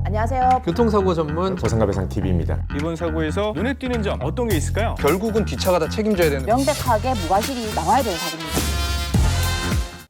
안녕하세요. 교통사고 전문 보상가배상TV입니다. 이번 사고에서 눈에 띄는 점 어떤 게 있을까요? 결국은 뒷차가 다 책임져야 되는. 명백하게 무과실이 나와야 되는 사고입니다.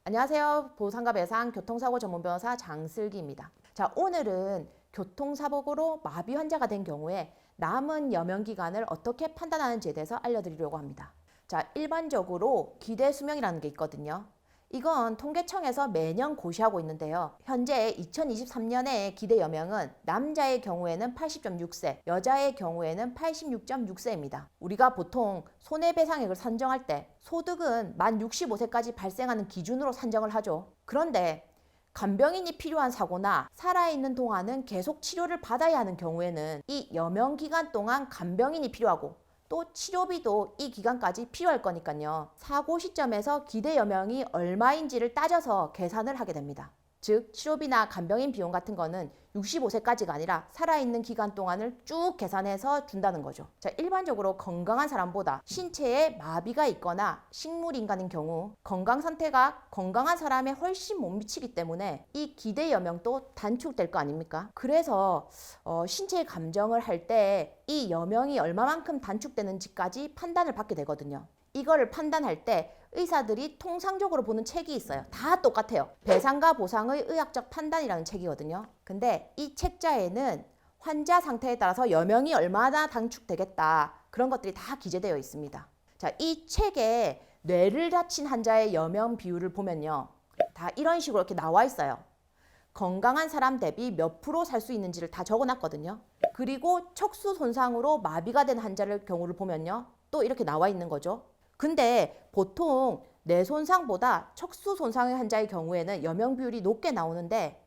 안녕하세요. 보상가배상 교통사고 전문 변호사 장슬기입니다. 자, 오늘은 교통사고로 마비 환자가 된 경우에 남은 여명 기간을 어떻게 판단하는지에 대해서 알려드리려고 합니다. 자, 일반적으로 기대 수명이라는 게 있거든요. 이건 통계청에서 매년 고시하고 있는데요. 현재 2023년에 기대 여명은 남자의 경우에는 80.6세, 여자의 경우에는 86.6세입니다. 우리가 보통 손해배상액을 산정할 때 소득은 만 65세까지 발생하는 기준으로 산정을 하죠. 그런데 간병인이 필요한 사고나 살아있는 동안은 계속 치료를 받아야 하는 경우에는 이 여명 기간 동안 간병인이 필요하고 또 치료비도 이 기간까지 필요할 거니까요. 사고 시점에서 기대 여명이 얼마인지를 따져서 계산을 하게 됩니다. 즉 치료비나 간병인 비용 같은 거는 65세까지가 아니라 살아있는 기간 동안을 쭉 계산해서 준다는 거죠. 자, 일반적으로 건강한 사람보다 신체에 마비가 있거나 식물인간인 경우 건강 상태가 건강한 사람에 훨씬 못 미치기 때문에 이 기대 여명도 단축될 거 아닙니까? 그래서 신체 감정을 할 때 이 여명이 얼마만큼 단축되는지까지 판단을 받게 되거든요. 이거를 판단할 때 의사들이 통상적으로 보는 책이 있어요. 다 똑같아요. 배상과 보상의 의학적 판단이라는 책이거든요. 근데 이 책자에는 환자 상태에 따라서 여명이 얼마나 단축되겠다 그런 것들이 다 기재되어 있습니다. 자, 이 책에 뇌를 다친 환자의 여명 비율을 보면요. 다 이런 식으로 이렇게 나와 있어요. 건강한 사람 대비 몇 프로 살 수 있는지를 다 적어놨거든요. 그리고 척수 손상으로 마비가 된 환자를 경우를 보면요. 또 이렇게 나와 있는 거죠. 근데 보통 뇌 손상보다 척수 손상의 환자의 경우에는 여명 비율이 높게 나오는데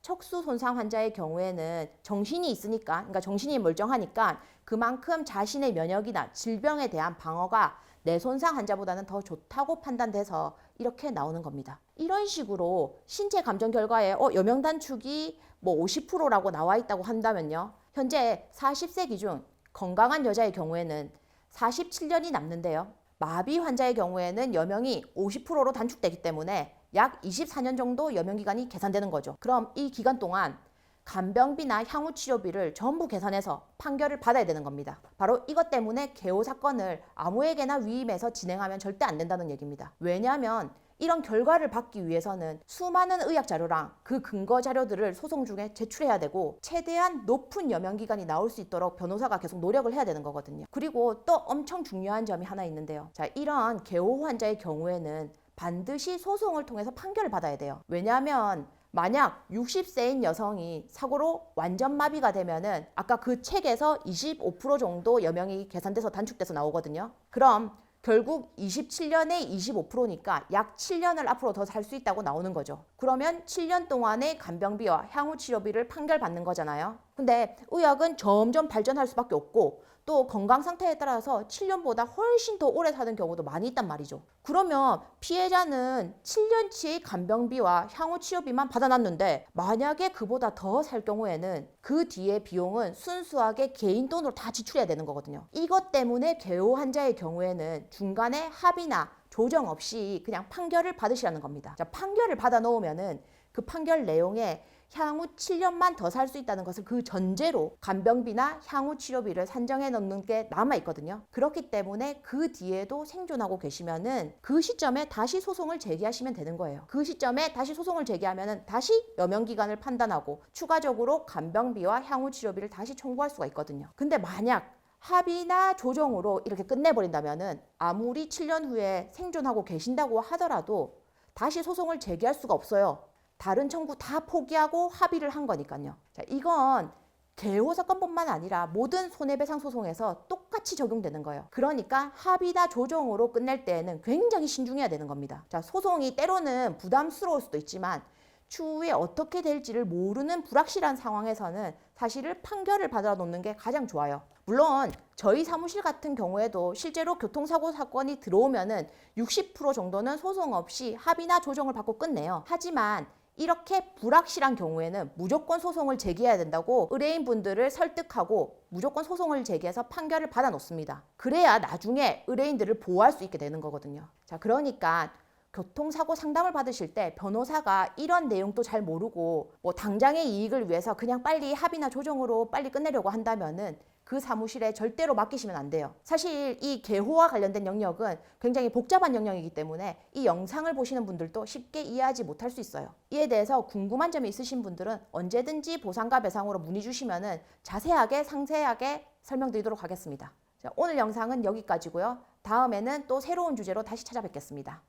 척수 손상 환자의 경우에는 정신이 있으니까, 그러니까 정신이 멀쩡하니까 그만큼 자신의 면역이나 질병에 대한 방어가 뇌 손상 환자보다는 더 좋다고 판단돼서 이렇게 나오는 겁니다. 이런 식으로 신체 감정 결과에 여명 단축이 뭐 50%라고 나와 있다고 한다면요. 현재 40세 기준 건강한 여자의 경우에는 47년이 남는데요. 마비 환자의 경우에는 여명이 50%로 단축되기 때문에 약 24년 정도 여명 기간이 계산되는 거죠. 그럼 이 기간 동안 간병비나 향후 치료비를 전부 계산해서 판결을 받아야 되는 겁니다. 바로 이것 때문에 개호 사건을 아무에게나 위임해서 진행하면 절대 안 된다는 얘기입니다. 왜냐하면 이런 결과를 받기 위해서는 수많은 의학 자료랑 그 근거 자료들을 소송 중에 제출해야 되고 최대한 높은 여명 기간이 나올 수 있도록 변호사가 계속 노력을 해야 되는 거거든요. 그리고 또 엄청 중요한 점이 하나 있는데요. 자, 이런 개호 환자의 경우에는 반드시 소송을 통해서 판결을 받아야 돼요. 왜냐하면 만약 60세인 여성이 사고로 완전 마비가 되면은 아까 그 책에서 25% 정도 여명이 계산돼서 단축돼서 나오거든요. 그럼 결국 27년에 25%니까 약 7년을 앞으로 더 살 수 있다고 나오는 거죠. 그러면 7년 동안의 간병비와 향후 치료비를 판결받는 거잖아요. 근데 의학은 점점 발전할 수밖에 없고 또 건강 상태에 따라서 7년보다 훨씬 더 오래 사는 경우도 많이 있단 말이죠. 그러면 피해자는 7년치의 간병비와 향후 치료비만 받아놨는데 만약에 그보다 더 살 경우에는 그 뒤에 비용은 순수하게 개인 돈으로 다 지출해야 되는 거거든요. 이것 때문에 개호 환자의 경우에는 중간에 합의나 조정 없이 그냥 판결을 받으시라는 겁니다. 자, 판결을 받아 놓으면은 그 판결 내용에 향후 7년만 더 살 수 있다는 것을 그 전제로 간병비나 향후 치료비를 산정해 놓는 게 남아 있거든요. 그렇기 때문에 그 뒤에도 생존하고 계시면은 그 시점에 다시 소송을 제기하시면 되는 거예요. 그 시점에 다시 소송을 제기하면은 다시 여명 기간을 판단하고 추가적으로 간병비와 향후 치료비를 다시 청구할 수가 있거든요. 근데 만약 합의나 조정으로 이렇게 끝내버린다면은 아무리 7년 후에 생존하고 계신다고 하더라도 다시 소송을 제기할 수가 없어요. 다른 청구 다 포기하고 합의를 한 거니까요. 자, 이건 개호 사건뿐만 아니라 모든 손해배상 소송에서 똑같이 적용되는 거예요. 그러니까 합의나 조정으로 끝낼 때에는 굉장히 신중해야 되는 겁니다. 자, 소송이 때로는 부담스러울 수도 있지만 추후에 어떻게 될지를 모르는 불확실한 상황에서는 사실을 판결을 받아 놓는 게 가장 좋아요. 물론 저희 사무실 같은 경우에도 실제로 교통사고 사건이 들어오면은 60% 정도는 소송 없이 합의나 조정을 받고 끝내요. 하지만 이렇게 불확실한 경우에는 무조건 소송을 제기해야 된다고 의뢰인분들을 설득하고 무조건 소송을 제기해서 판결을 받아 놓습니다. 그래야 나중에 의뢰인들을 보호할 수 있게 되는 거거든요. 자, 그러니까 교통사고 상담을 받으실 때 변호사가 이런 내용도 잘 모르고 뭐 당장의 이익을 위해서 그냥 빨리 합의나 조정으로 빨리 끝내려고 한다면은 그 사무실에 절대로 맡기시면 안 돼요. 사실 이 개호와 관련된 영역은 굉장히 복잡한 영역이기 때문에 이 영상을 보시는 분들도 쉽게 이해하지 못할 수 있어요. 이에 대해서 궁금한 점이 있으신 분들은 언제든지 보상과 배상으로 문의 주시면은 자세하게 상세하게 설명드리도록 하겠습니다. 자, 오늘 영상은 여기까지고요. 다음에는 또 새로운 주제로 다시 찾아뵙겠습니다.